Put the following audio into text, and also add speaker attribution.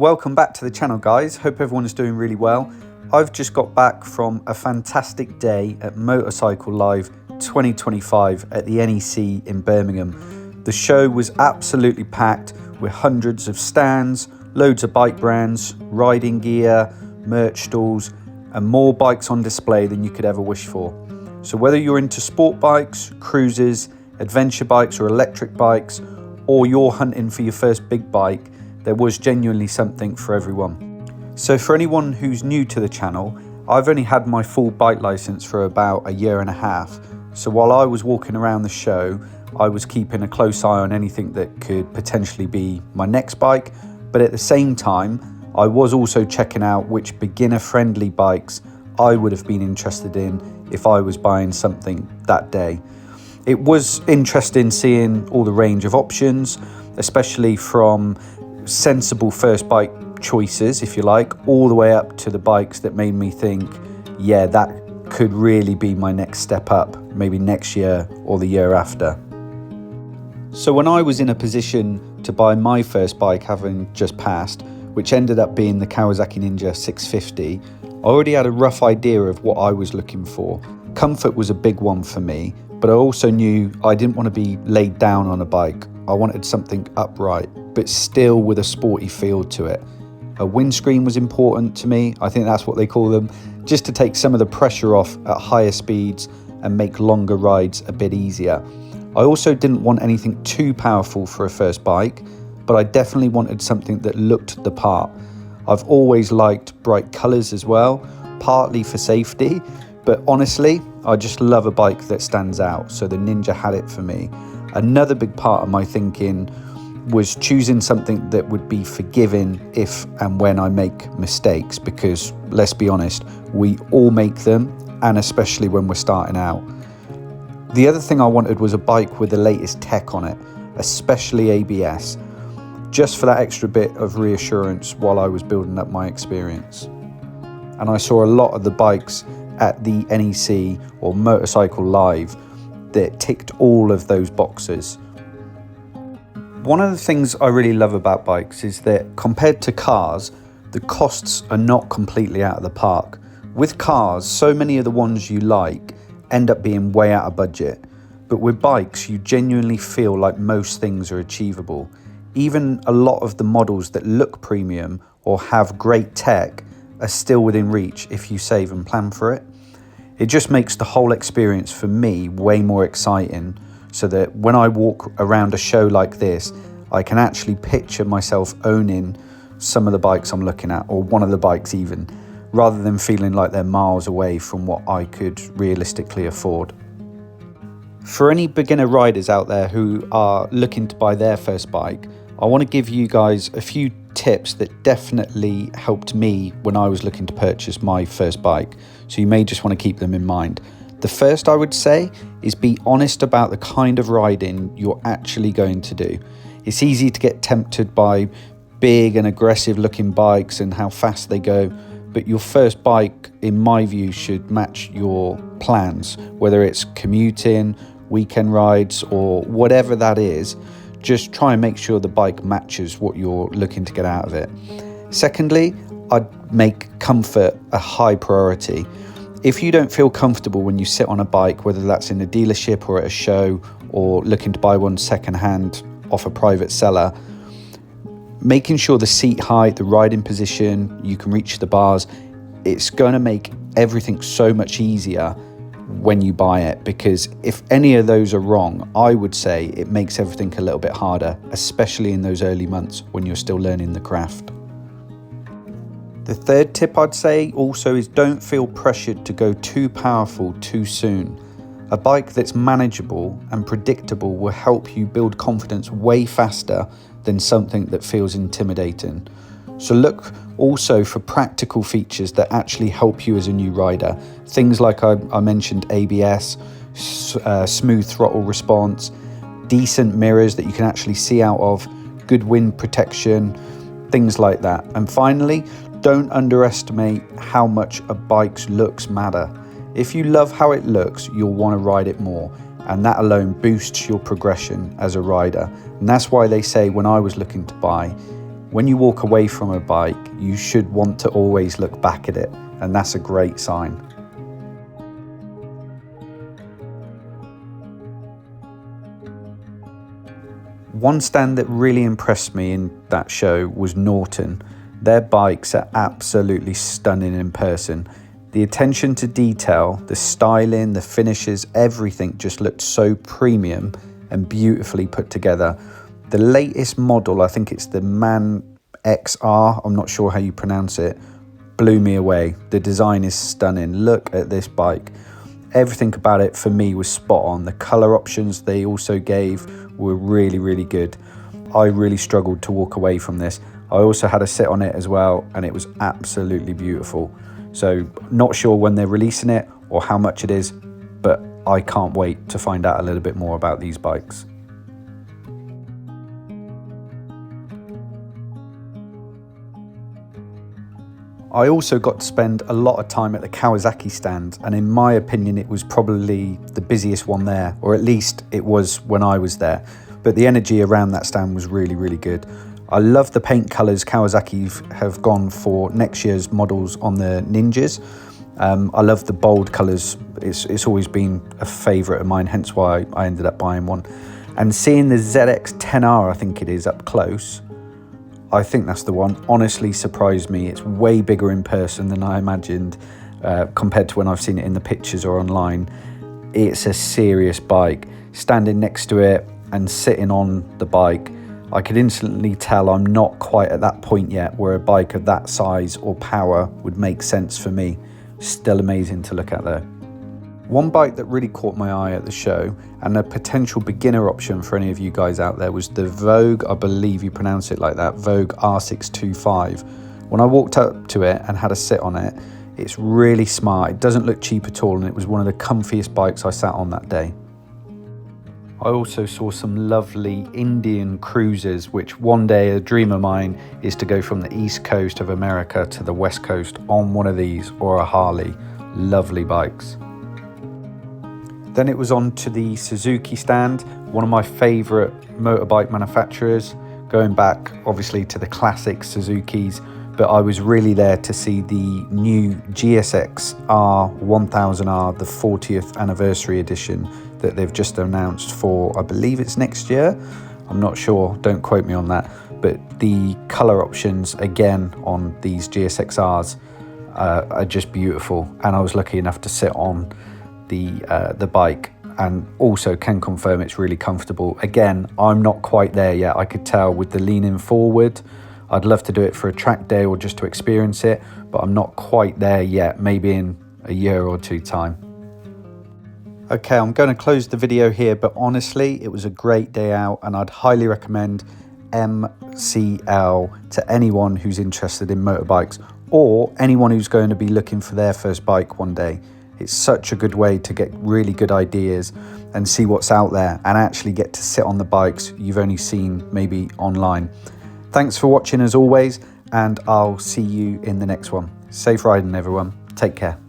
Speaker 1: welcome back to the channel, guys. Hope everyone is doing really well. I've just got back from a fantastic day at Motorcycle Live 2025 at the NEC in Birmingham. The show was absolutely packed with hundreds of stands, loads of bike brands, riding gear, merch stalls, and more bikes on display than you could ever wish for. So whether you're into sport bikes, cruisers, adventure bikes or electric bikes, or you're hunting for your first big bike, there was genuinely something for everyone. So for anyone who's new to the channel, I've only had my full bike license for about a year and a half. So while I was walking around the show, I was keeping a close eye on anything that could potentially be my next bike. But at the same time, I was also checking out which beginner-friendly bikes I would have been interested in if I was buying something that day. It was interesting seeing all the range of options, especially from sensible first bike choices, if you like, all the way up to the bikes that made me think, yeah, that could really be my next step up, maybe next year or the year after. So when I was in a position to buy my first bike, having just passed, which ended up being the Kawasaki Ninja 650, I already had a rough idea of what I was looking for. Comfort was a big one for me, but I also knew I didn't want to be laid down on a bike. I wanted something upright, but still with a sporty feel to it. A windscreen was important to me, I think that's what they call them, just to take some of the pressure off at higher speeds and make longer rides a bit easier. I also didn't want anything too powerful for a first bike, but I definitely wanted something that looked the part. I've always liked bright colours as well, partly for safety, but honestly, I just love a bike that stands out, so the Ninja had it for me. Another big part of my thinking was choosing something that would be forgiving if and when I make mistakes, because let's be honest, we all make them, and especially when we're starting out. The other thing I wanted was a bike with the latest tech on it, especially ABS, just for that extra bit of reassurance while I was building up my experience. And I saw a lot of the bikes at the NEC or Motorcycle Live that ticked all of those boxes. One of the things I really love about bikes is that compared to cars, the costs are not completely out of the park. With cars, so many of the ones you like end up being way out of budget, but with bikes, you genuinely feel like most things are achievable. Even a lot of the models that look premium or have great tech are still within reach if you save and plan for it. It just makes the whole experience for me way more exciting, so that when I walk around a show like this, I can actually picture myself owning some of the bikes I'm looking at, or one of the bikes even, rather than feeling like they're miles away from what I could realistically afford. For any beginner riders out there who are looking to buy their first bike, I want to give you guys a few tips that definitely helped me when I was looking to purchase my first bike, so you may just want to keep them in mind. The first I would say is be honest about the kind of riding you're actually going to do. It's easy to get tempted by big and aggressive looking bikes and how fast they go, but your first bike, in my view, should match your plans, whether it's commuting, weekend rides, or whatever that is. Just try and make sure the bike matches what you're looking to get out of it. Secondly, I'd make comfort a high priority. If you don't feel comfortable when you sit on a bike, whether that's in a dealership or at a show or looking to buy one secondhand off a private seller, making sure the seat height, the riding position, you can reach the bars, it's going to make everything so much easier when you buy it, because if any of those are wrong, I would say it makes everything a little bit harder, especially in those early months when you're still learning the craft. The third tip I'd say also is don't feel pressured to go too powerful too soon. A bike that's manageable and predictable will help you build confidence way faster than something that feels intimidating. So look also for practical features that actually help you as a new rider. Things like I mentioned ABS, smooth throttle response, decent mirrors that you can actually see out of, good wind protection, things like that. And finally, don't underestimate how much a bike's looks matter. If you love how it looks, you'll want to ride it more, and that alone boosts your progression as a rider. And that's why they say when I was looking to buy, When you walk away from a bike, you should want to always look back at it, and that's a great sign. One stand that really impressed me in that show was Norton. Their bikes are absolutely stunning in person. The attention to detail, the styling, the finishes, everything just looked so premium and beautifully put together. The latest model, I think it's the Man XR, I'm not sure how you pronounce it, blew me away. The design is stunning. Look at this bike. Everything about it for me was spot on. The color options they also gave were really, really good. I really struggled to walk away from this. I also had a sit on it as well, and it was absolutely beautiful. So not sure when they're releasing it or how much it is, but I can't wait to find out a little bit more about these bikes. I also got to spend a lot of time at the Kawasaki stand, and in my opinion it was probably the busiest one there, or at least it was when I was there. But the energy around that stand was really, really good. I love the paint colours Kawasaki have gone for next year's models on the Ninjas. I love the bold colours. It's always been a favourite of mine, hence why I ended up buying one. And seeing the ZX-10R, I think it is, up close, I think that's the one, honestly surprised me. It's way bigger in person than I imagined compared to when I've seen it in the pictures or online. It's a serious bike. Standing next to it and sitting on the bike, I could instantly tell I'm not quite at that point yet where a bike of that size or power would make sense for me. Still amazing to look at though. One bike that really caught my eye at the show, and a potential beginner option for any of you guys out there, was the Vogue, I believe you pronounce it like that, Vogue R625. When I walked up to it and had a sit on it, it's really smart. It doesn't look cheap at all, and it was one of the comfiest bikes I sat on that day. I also saw some lovely Indian cruisers, which one day a dream of mine is to go from the east coast of America to the west coast on one of these or a Harley. Lovely bikes. Then it was on to the Suzuki stand, one of my favourite motorbike manufacturers, going back obviously to the classic Suzukis, but I was really there to see the new GSX-R1000R, the 40th anniversary edition that they've just announced for, I believe it's next year. I'm not sure, don't quote me on that, but the colour options again on these GSX-Rs are just beautiful, and I was lucky enough to sit on the bike and also can confirm it's really comfortable. Again, I'm not quite there yet. I could tell with the leaning forward. I'd love to do it for a track day or just to experience it, but I'm not quite there yet, maybe in a year or two time. Okay, I'm going to close the video here, but honestly, it was a great day out, and I'd highly recommend MCL to anyone who's interested in motorbikes or anyone who's going to be looking for their first bike one day. It's such a good way to get really good ideas and see what's out there and actually get to sit on the bikes you've only seen maybe online. Thanks for watching as always, and I'll see you in the next one. Safe riding everyone. Take care.